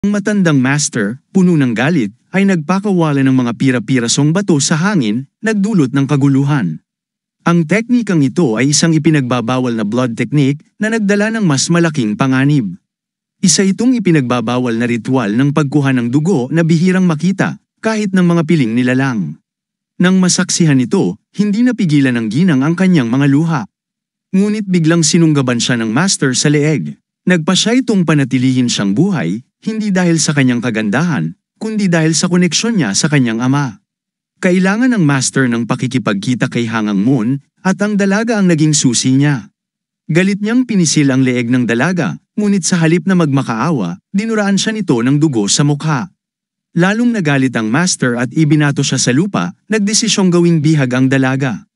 Ang matandang master, puno ng galit, ay nagpakawala ng mga pira-pirasong bato sa hangin, nagdulot ng kaguluhan. Ang teknikang ito ay isang ipinagbabawal na blood technique na nagdala ng mas malaking panganib. Isa itong ipinagbabawal na ritual ng pagkuha ng dugo na bihirang makita, kahit ng mga piling nilalang. Nang masaksihan ito, hindi napigilan ng ginang ang kanyang mga luha. Ngunit biglang sinunggaban siya ng master sa leeg. Nagpa siya itong panatilihin siyang buhay, hindi dahil sa kanyang kagandahan, kundi dahil sa koneksyon niya sa kanyang ama. Kailangan ng master ng pakikipagkita kay Hangang Moon, at ang dalaga ang naging susi niya. Galit niyang pinisil ang leeg ng dalaga, ngunit sa halip na magmakaawa, dinuraan siya nito ng dugo sa mukha. Lalong nagalit ang master at ibinato siya sa lupa, nagdesisyong gawing bihag ang dalaga.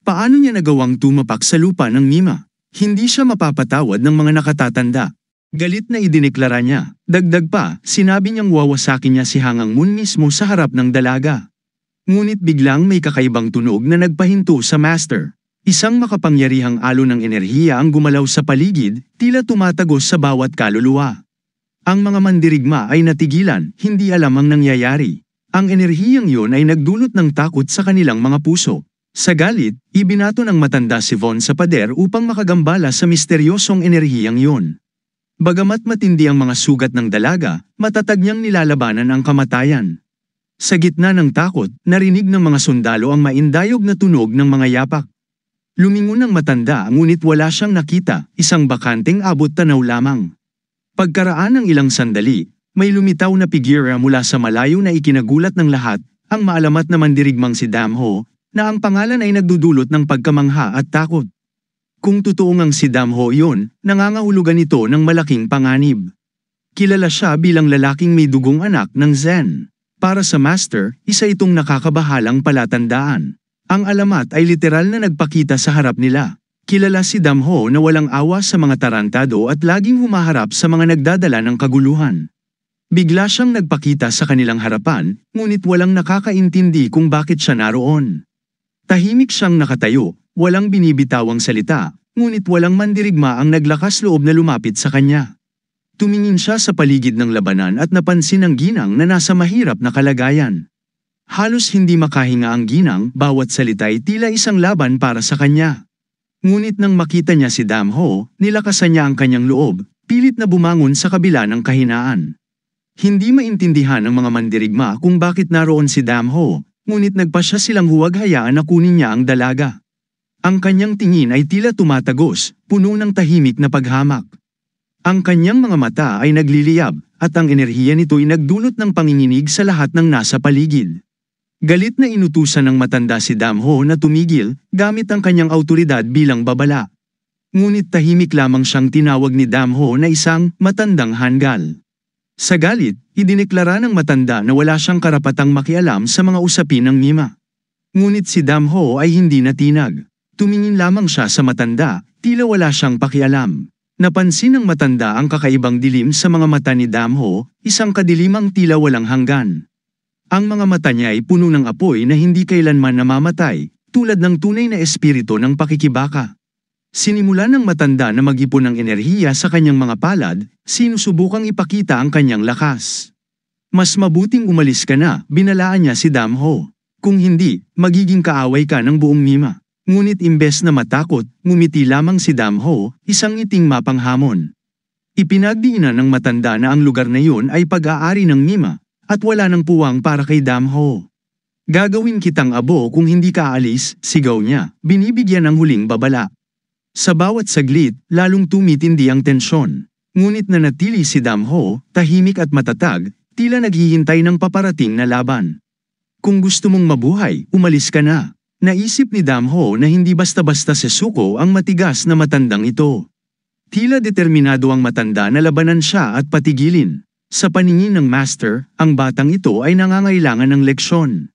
Paano niya nagawang tumapak sa lupa ng Mima? Hindi siya mapapatawad ng mga nakatatanda. Galit na idineklara niya. Dagdag pa, sinabi niyang wawasakin niya si Hangang Moon mismo sa harap ng dalaga. Ngunit biglang may kakaibang tunog na nagpahinto sa master. Isang makapangyarihang alon ng enerhiya ang gumalaw sa paligid, tila tumatagos sa bawat kaluluwa. Ang mga mandirigma ay natigilan, hindi alam ang nangyayari. Ang enerhiyang iyon ay nagdulot ng takot sa kanilang mga puso. Sa galit, ibinato ng matanda si Von sa pader upang makagambala sa misteryosong enerhiyang iyon. Bagamat matindi ang mga sugat ng dalaga, matatag niyang nilalabanan ang kamatayan. Sa gitna ng takot, narinig ng mga sundalo ang maindayog na tunog ng mga yapak. Lumingon ang matanda ngunit wala siyang nakita, isang bakanteng abot tanaw lamang. Pagkaraan ng ilang sandali, may lumitaw na figura mula sa malayo na ikinagulat ng lahat, ang maalamat na mandirigmang si Damho, na ang pangalan ay nagdudulot ng pagkamangha at takot. Kung totoo ngang si Damho iyon, nangangahulugan ito ng malaking panganib. Kilala siya bilang lalaking may dugong anak ng Zen. Para sa master, isa itong nakakabahalang palatandaan. Ang alamat ay literal na nagpakita sa harap nila. Kilala si Damho na walang awa sa mga tarantado at laging humaharap sa mga nagdadala ng kaguluhan. Bigla siyang nagpakita sa kanilang harapan, ngunit walang nakakaintindi kung bakit siya naroon. Tahimik siyang nakatayo, walang binibitawang salita, ngunit walang mandirigma ang naglakas loob na lumapit sa kanya. Tumingin siya sa paligid ng labanan at napansin ang ginang na nasa mahirap na kalagayan. Halos hindi makahinga ang ginang, bawat salita ay tila isang laban para sa kanya. Ngunit nang makita niya si Damho, nilakasan niya ang kanyang loob, pilit na bumangon sa kabila ng kahinaan. Hindi maintindihan ng mga mandirigma kung bakit naroon si Damho, ngunit nagpasya silang huwag hayaan na kunin niya ang dalaga. Ang kanyang tingin ay tila tumatagos, puno ng tahimik na paghamak. Ang kanyang mga mata ay nagliliyab, at ang enerhiya nito ay nagdulot ng panginginig sa lahat ng nasa paligid. Galit na inutusan ng matanda si Damho na tumigil, gamit ang kanyang autoridad bilang babala. Ngunit tahimik lamang siyang tinawag ni Damho na isang matandang hanggal. Sa galit, idineklara ng matanda na wala siyang karapatang makialam sa mga usapin ng Mima. Ngunit si Damho ay hindi natinag. Tumingin lamang siya sa matanda, tila wala siyang pakialam. Napansin ng matanda ang kakaibang dilim sa mga mata ni Damho, isang kadilimang tila walang hanggan. Ang mga mata niya ay puno ng apoy na hindi kailanman namamatay, tulad ng tunay na espiritu ng pakikibaka. Sinimulan ng matanda na mag-ipon ng enerhiya sa kanyang mga palad, sinusubukang ipakita ang kanyang lakas. Mas mabuting umalis ka na, binalaan niya si Damho. Kung hindi, magiging kaaway ka ng buong Mima. Ngunit imbes na matakot, ngumiti lamang si Damho, isang ngiting mapanghamon. Ipinagdiinan ng matanda na ang lugar na yun ay pag-aari ng Mima, at wala ng puwang para kay Damho. Gagawin kitang abo kung hindi ka aalis, sigaw niya, binibigyan ng huling babala. Sa bawat saglit, lalong tumitindi ang tensyon. Ngunit nanatili si Damho, tahimik at matatag, tila naghihintay ng paparating na laban. Kung gusto mong mabuhay, umalis ka na. Naisip ni Damho na hindi basta-basta sesuko ang matigas na matandang ito. Tila determinado ang matanda na labanan siya at patigilin. Sa paningin ng master, ang batang ito ay nangangailangan ng leksyon.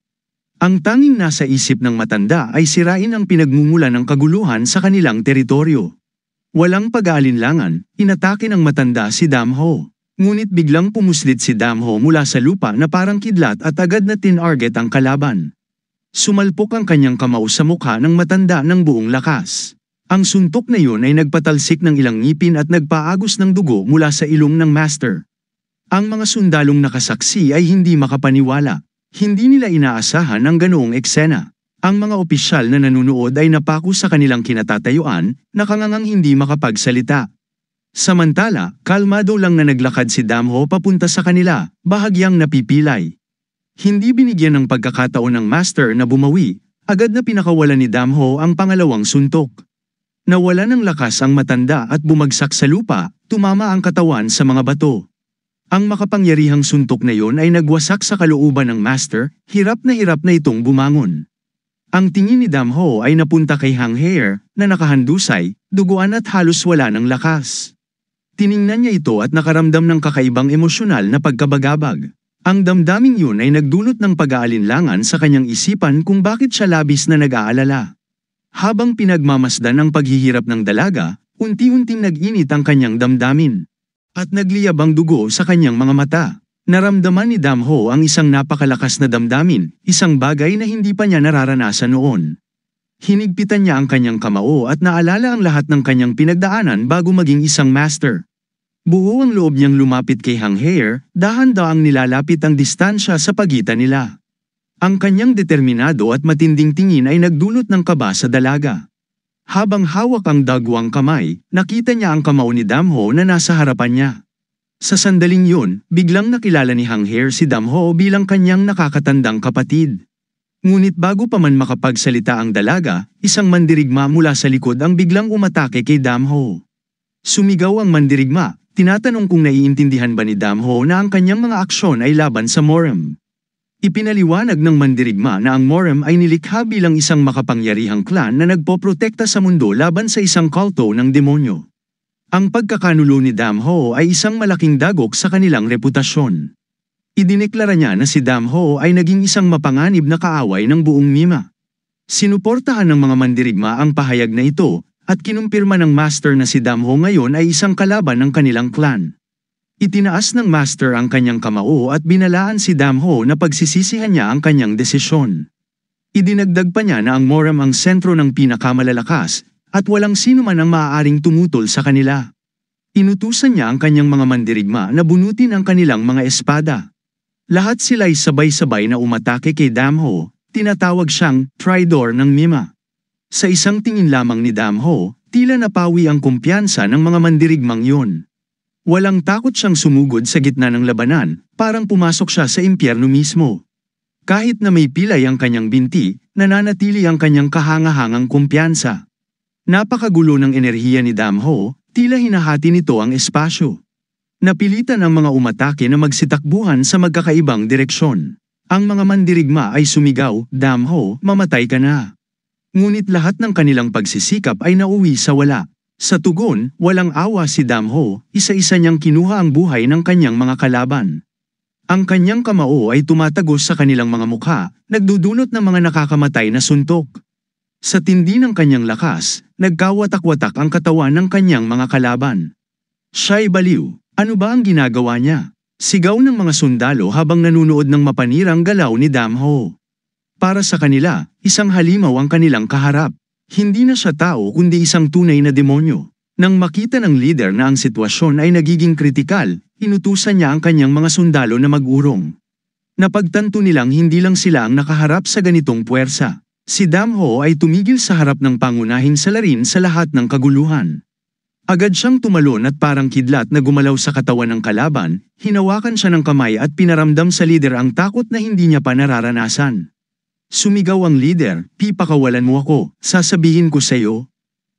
Ang tanging nasa isip ng matanda ay sirain ang pinagmumula ng kaguluhan sa kanilang teritoryo. Walang pag-aalinlangan, inatake ng matanda si Damho. Ngunit biglang pumuslit si Damho mula sa lupa na parang kidlat at agad na tinarget ang kalaban. Sumalpok ang kanyang kamao sa mukha ng matanda ng buong lakas. Ang suntok na yun ay nagpatalsik ng ilang ngipin at nagpaagos ng dugo mula sa ilong ng master. Ang mga sundalong nakasaksi ay hindi makapaniwala. Hindi nila inaasahan ang ganoong eksena. Ang mga opisyal na nanunood ay napako sa kanilang kinatatayuan, nakangangang hindi makapagsalita. Samantala, kalmado lang na naglakad si Damho papunta sa kanila, bahagyang napipilay. Hindi binigyan ng pagkakataon ng master na bumawi, agad na pinakawalan ni Damho ang pangalawang suntok. Nawala ng lakas ang matanda at bumagsak sa lupa, tumama ang katawan sa mga bato. Ang makapangyarihang suntok na yon ay nagwasak sa kalooban ng master, hirap na itong bumangon. Ang tingin ni Damho ay napunta kay Hang Heer, na nakahandusay, duguan at halos wala ng lakas. Tiningnan niya ito at nakaramdam ng kakaibang emosyonal na pagkabagabag. Ang damdaming yun ay nagdulot ng pag-aalinlangan sa kanyang isipan kung bakit siya labis na nag-aalala. Habang pinagmamasdan ang paghihirap ng dalaga, unti-unting nag-init ang kanyang damdamin. At nagliyab ang dugo sa kanyang mga mata. Naramdaman ni Damho ang isang napakalakas na damdamin, isang bagay na hindi pa niya nararanasan noon. Hinigpitan niya ang kanyang kamao at naalala ang lahat ng kanyang pinagdaanan bago maging isang master. Buo ang loob niyang lumapit kay Hang Heer, dahan-daang nilalapit ang distansya sa pagitan nila. Ang kanyang determinado at matinding tingin ay nagdulot ng kaba sa dalaga. Habang hawak ang dagwang kamay, nakita niya ang kamao ni Damho na nasa harapan niya. Sa sandaling yun, biglang nakilala ni Hang Heer si Damho bilang kanyang nakakatandang kapatid. Ngunit bago pa man makapagsalita ang dalaga, isang mandirigma mula sa likod ang biglang umatake kay Damho. Sumigaw ang mandirigma, tinatanong kung naiintindihan ba ni Damho na ang kanyang mga aksyon ay laban sa Morem. Ipinaliwanag ng mandirigma na ang Morem ay nilikha bilang isang makapangyarihang klan na nagpoprotekta sa mundo laban sa isang kulto ng demonyo. Ang pagkakanulo ni Damho ay isang malaking dagok sa kanilang reputasyon. Idineklara niya na si Damho ay naging isang mapanganib na kaaway ng buong Mima. Sinuportahan ng mga mandirigma ang pahayag na ito, at kinumpirma ng master na si Damho ngayon ay isang kalaban ng kanilang clan. Itinaas ng master ang kanyang kamao at binalaan si Damho na pagsisisihan niya ang kanyang desisyon. Idinagdag pa niya na ang Morem ang sentro ng pinakamalalakas, at walang sino man ang maaaring tumutol sa kanila. Inutusan niya ang kanyang mga mandirigma na bunutin ang kanilang mga espada. Lahat sila ay sabay-sabay na umatake kay Damho, tinatawag siyang Tridor ng Mima. Sa isang tingin lamang ni Damho, tila napawi ang kumpiyansa ng mga mandirigmang yun. Walang takot siyang sumugod sa gitna ng labanan, parang pumasok siya sa impyerno mismo. Kahit na may pilay ang kanyang binti, nananatili ang kanyang kahangahangang kumpiyansa. Napakagulo ng enerhiya ni Damho, tila hinahati nito ang espasyo. Napilitan ang mga umatake na magsitakbuhan sa magkakaibang direksyon. Ang mga mandirigma ay sumigaw, "Damho, mamatay ka na." Ngunit lahat ng kanilang pagsisikap ay nauwi sa wala. Sa tugon, walang awa si Damho, isa-isa niyang kinuha ang buhay ng kanyang mga kalaban. Ang kanyang kamao ay tumatagos sa kanilang mga mukha, nagdudulot ng mga nakakamatay na suntok. Sa tindi ng kanyang lakas, nagkawatak-watak ang katawan ng kanyang mga kalaban. Siya'y baliw. Ano ba ang ginagawa niya? Sigaw ng mga sundalo habang nanunood ng mapanirang galaw ni Damho. Para sa kanila, isang halimaw ang kanilang kaharap. Hindi na siya tao kundi isang tunay na demonyo. Nang makita ng leader na ang sitwasyon ay nagiging kritikal, inutusan niya ang kanyang mga sundalo na mag-urong. Napagtanto nilang hindi lang sila ang nakaharap sa ganitong puwersa. Si Damho ay tumigil sa harap ng pangunahing salarin sa lahat ng kaguluhan. Agad siyang tumalon at parang kidlat na gumalaw sa katawan ng kalaban, hinawakan siya ng kamay at pinaramdam sa leader ang takot na hindi niya pa nararanasan. Sumigaw ang leader, "Pipakawalan mo ako, sasabihin ko sa iyo."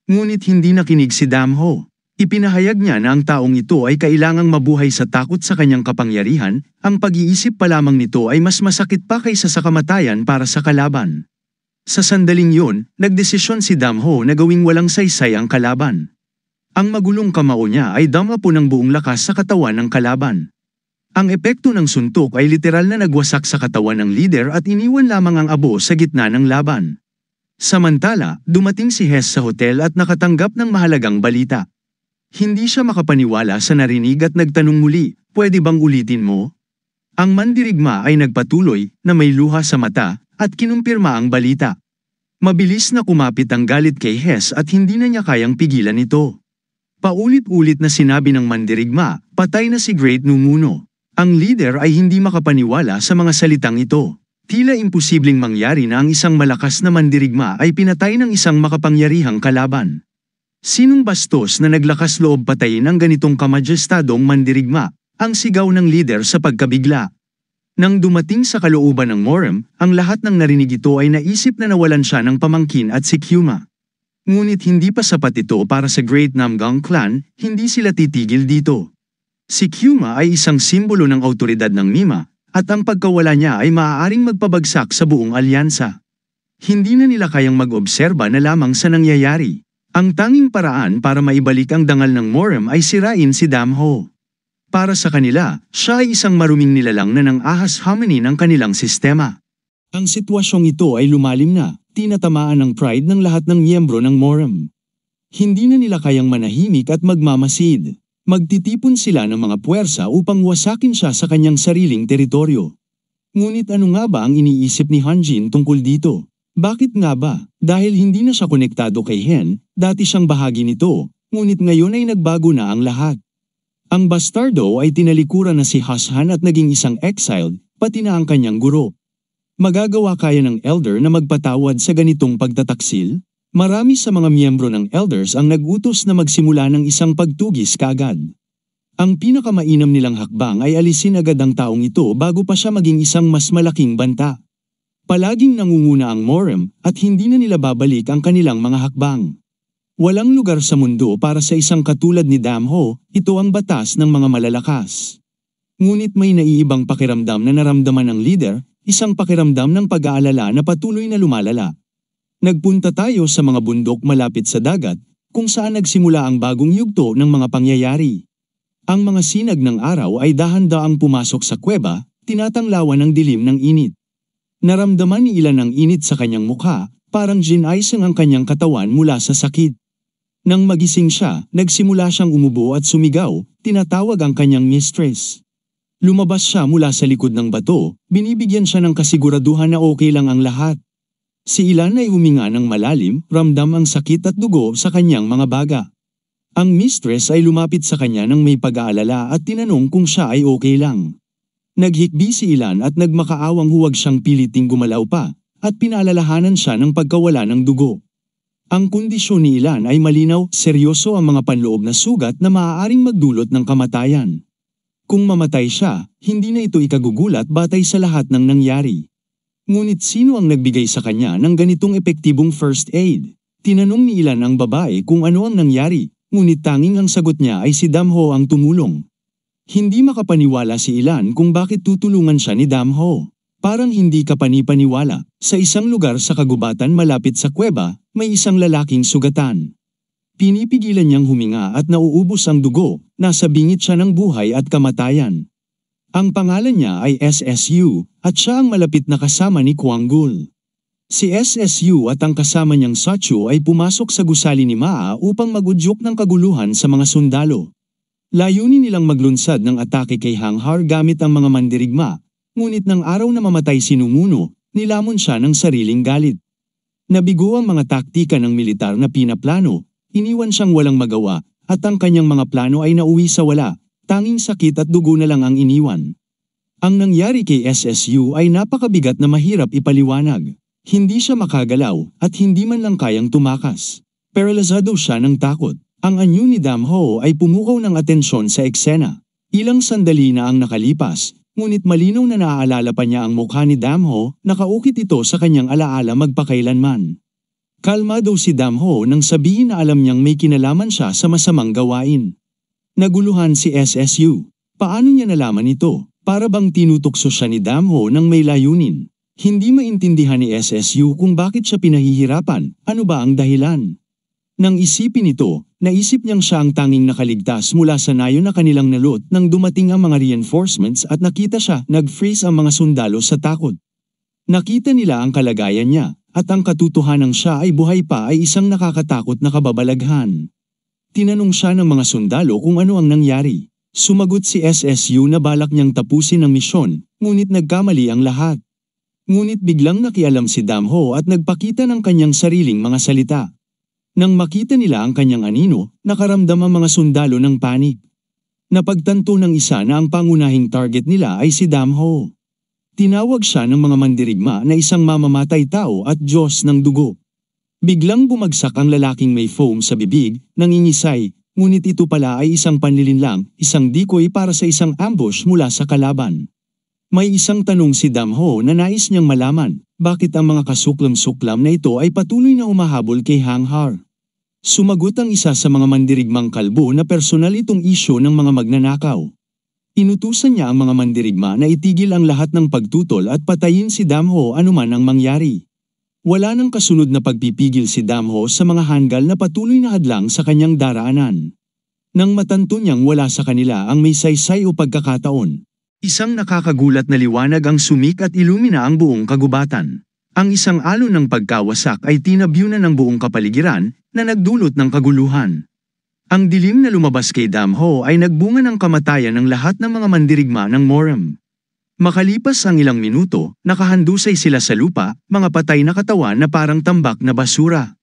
Ngunit hindi nakinig si Damho. Ipinahayag niya na ang taong ito ay kailangang mabuhay sa takot sa kanyang kapangyarihan, ang pag-iisip pa lamang nito ay mas masakit pa kaysa sa kamatayan para sa kalaban. Sa sandaling yun, nagdesisyon si Damho na gawing walang saysay ang kalaban. Ang magulong kamao niya ay damapo ng buong lakas sa katawan ng kalaban. Ang epekto ng suntok ay literal na nagwasak sa katawan ng leader at iniwan lamang ang abo sa gitna ng laban. Samantala, dumating si Hess sa hotel at nakatanggap ng mahalagang balita. Hindi siya makapaniwala sa narinig at nagtanong muli, "Pwede bang ulitin mo?" Ang mandirigma ay nagpatuloy na may luha sa mata at kinumpirma ang balita. Mabilis na kumapit ang galit kay Hess at hindi na niya kayang pigilan ito. Paulit-ulit na sinabi ng mandirigma, "Patay na si Great Numuno." Ang leader ay hindi makapaniwala sa mga salitang ito. Tila imposibleng mangyari na ang isang malakas na mandirigma ay pinatay ng isang makapangyarihang kalaban. Sinong bastos na naglakas loob patayin ang ganitong kamajestadong mandirigma? Ang sigaw ng leader sa pagkabigla. Nang dumating sa kalooban ng Moram, ang lahat ng narinig ito ay naisip na nawalan siya ng pamangkin at si Kyuma. Ngunit hindi pa sapat ito para sa Great Namgang Clan, hindi sila titigil dito. Si Kyuma ay isang simbolo ng awtoridad ng Mima, at ang pagkawala niya ay maaaring magpabagsak sa buong alyansa. Hindi na nila kayang mag-obserba na lamang sa nangyayari. Ang tanging paraan para maibalik ang dangal ng Moram ay sirain si Damho. Para sa kanila, siya ay isang maruming nilalang na ng ahas hominin ng kanilang sistema. Ang sitwasyong ito ay lumalim na, tinatamaan ng pride ng lahat ng miyembro ng Moram. Hindi na nila kayang manahimik at magmamasid. Magtitipon sila ng mga puwersa upang wasakin siya sa kanyang sariling teritoryo. Ngunit ano nga ba ang iniisip ni Hanjin tungkol dito? Bakit nga ba? Dahil hindi na siya konektado kay Hen, dati siyang bahagi nito, ngunit ngayon ay nagbago na ang lahat. Ang bastardo ay tinalikuran na si Hashan at naging isang exiled, pati na ang kanyang guro. Magagawa kaya ng elder na magpatawad sa ganitong pagtataksil? Marami sa mga miyembro ng elders ang nag-utos na magsimula ng isang pagtugis kaagad. Ang pinakamainam nilang hakbang ay alisin agad ang taong ito bago pa siya maging isang mas malaking banta. Palaging nangunguna ang Moram at hindi na nila babalik ang kanilang mga hakbang. Walang lugar sa mundo para sa isang katulad ni Damho, ito ang batas ng mga malalakas. Ngunit may naiibang pakiramdam na naramdaman ng leader, isang pakiramdam ng pag-aalala na patuloy na lumalala. Nagpunta tayo sa mga bundok malapit sa dagat, kung saan nagsimula ang bagong yugto ng mga pangyayari. Ang mga sinag ng araw ay dahan-daang pumasok sa kuweba, tinatanglawan ng dilim ng init. Naramdaman ni Ilan ang init sa kanyang mukha, parang ginaisang ang kanyang katawan mula sa sakit. Nang magising siya, nagsimula siyang umubo at sumigaw, tinatawag ang kanyang mistress. Lumabas siya mula sa likod ng bato, binibigyan siya ng kasiguraduhan na okay lang ang lahat. Si Ilan ay huminga ng malalim, ramdam ang sakit at dugo sa kanyang mga baga. Ang mistress ay lumapit sa kanya ng may pag-aalala at tinanong kung siya ay okay lang. Naghikbi si Ilan at nagmakaawang huwag siyang piliting gumalaw pa, at pinaalalahanan siya ng pagkawala ng dugo. Ang kondisyon ni Ilan ay malinaw, seryoso ang mga panloob na sugat na maaaring magdulot ng kamatayan. Kung mamatay siya, hindi na ito ikagugulat batay sa lahat ng nangyari. Ngunit sino ang nagbigay sa kanya ng ganitong epektibong first aid? Tinanong ni Ilan ang babae kung ano ang nangyari, ngunit tanging ang sagot niya ay si Damho ang tumulong. Hindi makapaniwala si Ilan kung bakit tutulungan siya ni Damho. Parang hindi kapani-paniwala, sa isang lugar sa kagubatan malapit sa kuweba, may isang lalaking sugatan. Pinipigilan niyang huminga at nauubos ang dugo, nasa bingit siya ng buhay at kamatayan. Ang pangalan niya ay SSU, at siya ang malapit na kasama ni Kwanggul. Si SSU at ang kasama niyang Sachu ay pumasok sa gusali ni Maa upang magudyok ng kaguluhan sa mga sundalo. Layunin nilang maglunsad ng atake kay Hanghar gamit ang mga mandirigma, ngunit ng araw na mamatay si Numuno, nilamon siya ng sariling galit. Nabigo ang mga taktika ng militar na pinaplano, iniwan siyang walang magawa, at ang kanyang mga plano ay nauwi sa wala. Tanging sakit at dugo na lang ang iniwan. Ang nangyari kay SSU ay napakabigat na mahirap ipaliwanag. Hindi siya makagalaw at hindi man lang kayang tumakas. Paralizado siya ng takot. Ang anyo ni Damho ay pumukaw ng atensyon sa eksena. Ilang sandali na ang nakalipas, ngunit malinaw na naaalala pa niya ang mukha ni Damho, nakaukit ito sa kanyang alaala magpakailanman. Kalmado si Damho nang sabihin na alam niyang may kinalaman siya sa masamang gawain. Naguluhan si SSU. Paano niya nalaman ito? Para bang tinutokso siya ni Damho nang may layunin? Hindi maintindihan ni SSU kung bakit siya pinahihirapan, ano ba ang dahilan? Nang isipin ito, naisip niyang siya ang tanging nakaligtas mula sa nayo na kanilang nalot nang dumating ang mga reinforcements at nakita siya, nag-freeze ang mga sundalo sa takot. Nakita nila ang kalagayan niya, at ang katotohanang siya ay buhay pa ay isang nakakatakot na kababalaghan. Tinanong siya ng mga sundalo kung ano ang nangyari. Sumagot si SSU na balak niyang tapusin ang misyon, ngunit nagkamali ang lahat. Ngunit biglang nakialam si Damho at nagpakita ng kanyang sariling mga salita. Nang makita nila ang kanyang anino, nakaramdam ang mga sundalo ng panik. Napagtanto ng isa na ang pangunahing target nila ay si Damho. Tinawag siya ng mga mandirigma na isang mamamatay tao at Diyos ng dugo. Biglang bumagsak ang lalaking may foam sa bibig, nangingisay, ngunit ito pala ay isang panlilinlang, isang decoy para sa isang ambush mula sa kalaban. May isang tanong si Damho na nais niyang malaman, bakit ang mga kasuklam-suklam na ito ay patuloy na humahabol kay Hanghar? Sumagot ang isa sa mga mandirigmang kalbo na personal itong isyo ng mga magnanakaw. Inutusan niya ang mga mandirigma na itigil ang lahat ng pagtutol at patayin si Damho anuman ang mangyari. Wala nang kasunod na pagpipigil si Damho sa mga hanggal na patuloy na hadlang sa kanyang daraanan. Nang matanto niyang wala sa kanila ang may saysay o pagkakataon, isang nakakagulat na liwanag ang sumik at ilumina ang buong kagubatan. Ang isang alon ng pagkawasak ay tinabyunan ng buong kapaligiran na nagdulot ng kaguluhan. Ang dilim na lumabas kay Damho ay nagbunga ng kamatayan ng lahat ng mga mandirigma ng Moram. Makalipas ang ilang minuto, nakahandusay sila sa lupa, mga patay na katawan na parang tambak na basura.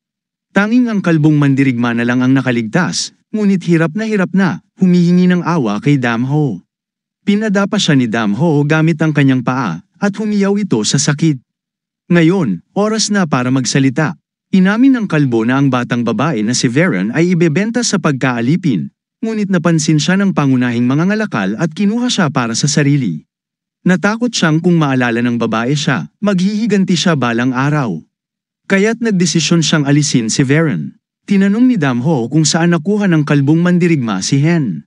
Tanging ang kalbong mandirigma na lang ang nakaligtas, ngunit hirap na, humihingi ng awa kay Damho. Pinadapa siya ni Damho gamit ang kanyang paa, at humiyaw ito sa sakit. Ngayon, oras na para magsalita. Inamin ng kalbo na ang batang babae na si Veron ay ibebenta sa pagkaalipin, ngunit napansin siya ng pangunahing mga ngalakal at kinuha siya para sa sarili. Natakot siyang kung maalala ng babae siya, maghihiganti siya balang araw. Kaya't nagdesisyon siyang alisin si Veron. Tinanong ni Damho kung saan nakuha ng kalbong mandirigma si Hen.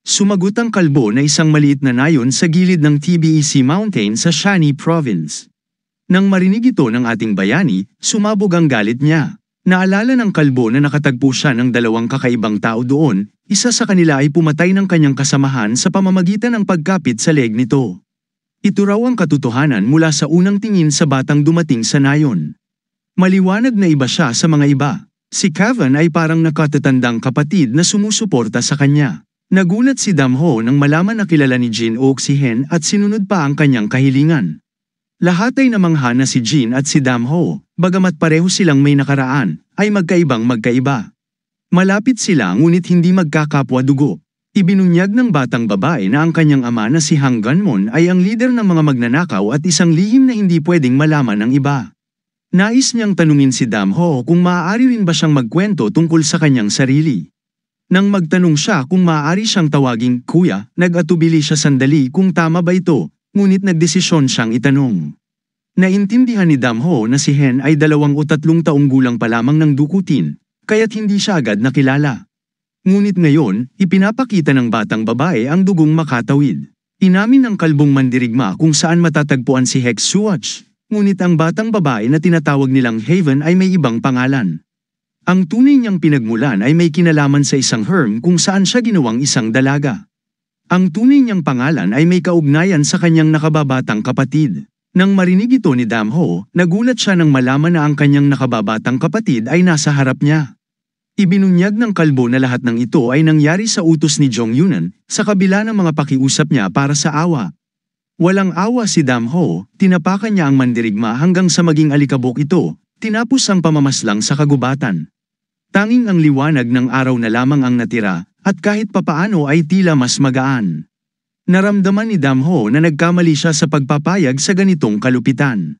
Sumagot ang kalbo na isang maliit na nayon sa gilid ng TBEC Mountain sa Shani Province. Nang marinig ito ng ating bayani, sumabog ang galit niya. Naalala ng kalbo na nakatagpo siya ng dalawang kakaibang tao doon, isa sa kanila ay pumatay ng kanyang kasamahan sa pamamagitan ng pagkapit sa leeg nito. Ito raw ang katotohanan mula sa unang tingin sa batang dumating sa nayon. Maliwanag na iba siya sa mga iba. Si Cavan ay parang nakatatandang kapatid na sumusuporta sa kanya. Nagulat si Damho nang malaman na kilala ni Jin Oak si Hen at sinunod pa ang kanyang kahilingan. Lahat ay namangha na si Jin at si Damho, bagamat pareho silang may nakaraan, ay magkaiba. Malapit sila ngunit hindi magkakapwa dugo. Ibinunyag ng batang babae na ang kanyang ama na si Hang Ganmon ay ang lider ng mga magnanakaw at isang lihim na hindi pwedeng malaman ng iba. Nais niyang tanungin si Damho kung maaari rin ba siyang magkwento tungkol sa kanyang sarili. Nang magtanong siya kung maaari siyang tawaging kuya, nag-atubili siya sandali kung tama ba ito. Ngunit nagdesisyon siyang itanong. Naintindihan ni Damho na si Hen ay 2 o 3 taong gulang pa lamang ng dukutin, kaya't hindi siya agad nakilala. Ngunit ngayon, ipinapakita ng batang babae ang dugong makatawid. Inamin ng kalbong mandirigma kung saan matatagpuan si Hex Suach, ngunit ang batang babae na tinatawag nilang Haven ay may ibang pangalan. Ang tunay niyang pinagmulan ay may kinalaman sa isang herm kung saan siya ginawang isang dalaga. Ang tunay niyang pangalan ay may kaugnayan sa kanyang nakababatang kapatid. Nang marinig ito ni Damho, nagulat siya nang malaman na ang kanyang nakababatang kapatid ay nasa harap niya. Ibinunyag ng kalbo na lahat ng ito ay nangyari sa utos ni Jong Yunan, sa kabila ng mga pakiusap niya para sa awa. Walang awa si Damho, tinapakan niya ang mandirigma hanggang sa maging alikabok ito, tinapos ang pamamaslang sa kagubatan. Tanging ang liwanag ng araw na lamang ang natira, at kahit papaano ay tila mas magaan. Naramdaman ni Damho na nagkamali siya sa pagpapayag sa ganitong kalupitan.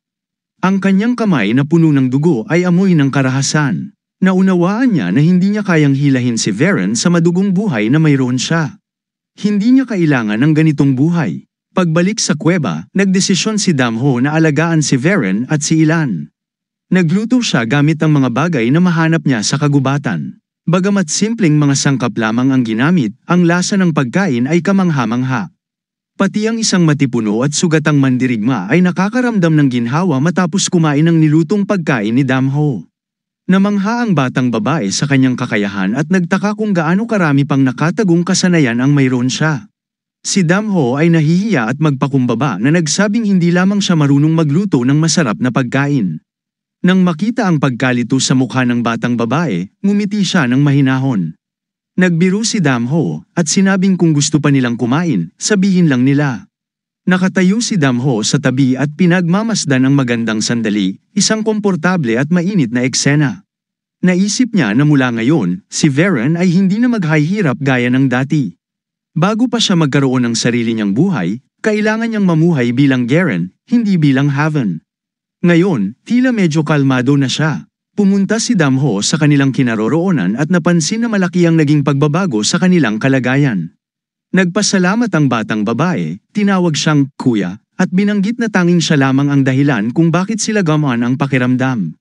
Ang kanyang kamay na puno ng dugo ay amoy ng karahasan. Naunawaan niya na hindi niya kayang hilahin si Veron sa madugong buhay na mayroon siya. Hindi niya kailangan ng ganitong buhay. Pagbalik sa kuweba, nagdesisyon si Damho na alagaan si Veron at si Ilan. Nagluto siya gamit ang mga bagay na mahanap niya sa kagubatan. Bagamat simpleng mga sangkap lamang ang ginamit, ang lasa ng pagkain ay kamangha-mangha. Pati ang isang matipuno at sugatang mandirigma ay nakakaramdam ng ginhawa matapos kumain ng nilutong pagkain ni Damho. Namangha ang batang babae sa kanyang kakayahan at nagtaka kung gaano karami pang nakatagong kasanayan ang mayroon siya. Si Damho ay nahihiya at magpakumbaba na nagsabing hindi lamang siya marunong magluto ng masarap na pagkain. Nang makita ang pagkalito sa mukha ng batang babae, ngumiti siya ng mahinahon. Nagbiro si Damho at sinabing kung gusto pa nilang kumain, sabihin lang nila. Nakatayo si Damho sa tabi at pinagmamasdan ang magandang sandali, isang komportable at mainit na eksena. Naisip niya na mula ngayon, si Veron ay hindi na maghahirap gaya ng dati. Bago pa siya magkaroon ng sarili niyang buhay, kailangan niyang mamuhay bilang Garen, hindi bilang Haven. Ngayon, tila medyo kalmado na siya. Pumunta si Damho sa kanilang kinaroroonan at napansin na malaki ang naging pagbabago sa kanilang kalagayan. Nagpasalamat ang batang babae, tinawag siyang kuya, at binanggit na tanging siya lamang ang dahilan kung bakit sila gamaan ang pakiramdam.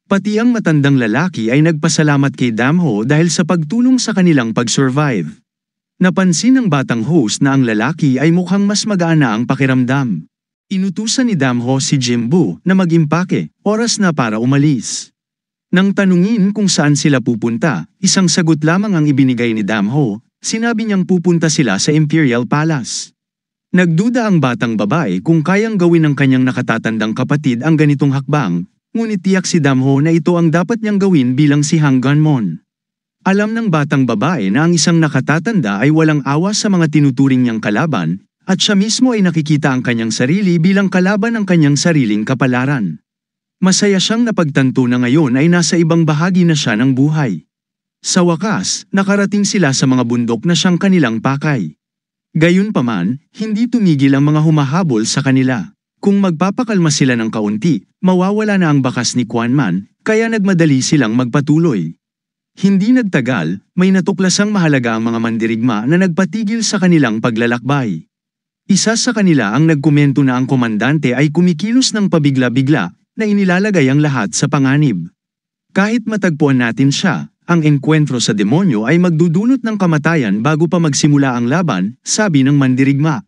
Pati ang matandang lalaki ay nagpasalamat kay Damho dahil sa pagtulong sa kanilang pag-survive. Napansin ng batang host na ang lalaki ay mukhang mas magaan na ang pakiramdam. Inutusan ni Damho si Jimbo na mag-impake, oras na para umalis. Nang tanungin kung saan sila pupunta, isang sagot lamang ang ibinigay ni Damho, sinabi niyang pupunta sila sa Imperial Palace. Nagduda ang batang babae kung kayang gawin ng kanyang nakatatandang kapatid ang ganitong hakbang, ngunit tiyak si Damho na ito ang dapat niyang gawin bilang si Hangganmon. Alam ng batang babae na ang isang nakatatanda ay walang awa sa mga tinuturing niyang kalaban, at siya mismo ay nakikita ang kanyang sarili bilang kalaban ng kanyang sariling kapalaran. Masaya siyang napagtanto na ngayon ay nasa ibang bahagi na siya ng buhay. Sa wakas, nakarating sila sa mga bundok na siyang kanilang pakay. Gayunpaman, hindi tumigil ang mga humahabol sa kanila. Kung magpapakalma sila ng kaunti, mawawala na ang bakas ni Quan Man, kaya nagmadali silang magpatuloy. Hindi nagtagal, may natuklasang mahalaga ang mga mandirigma na nagpatigil sa kanilang paglalakbay. Isa sa kanila ang nagkomento na ang komandante ay kumikilos ng pabigla-bigla, na inilalagay ang lahat sa panganib. Kahit matagpuan natin siya, ang engkwentro sa demonyo ay magdudulot ng kamatayan bago pa magsimula ang laban, sabi ng mandirigma.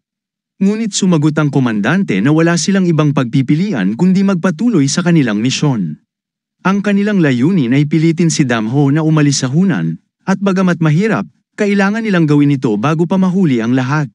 Ngunit sumagot ang komandante na wala silang ibang pagpipilian kundi magpatuloy sa kanilang misyon. Ang kanilang layunin ay pilitin si Damho na umalis sa Hunan, at bagamat mahirap, kailangan nilang gawin ito bago pa mahuli ang lahat.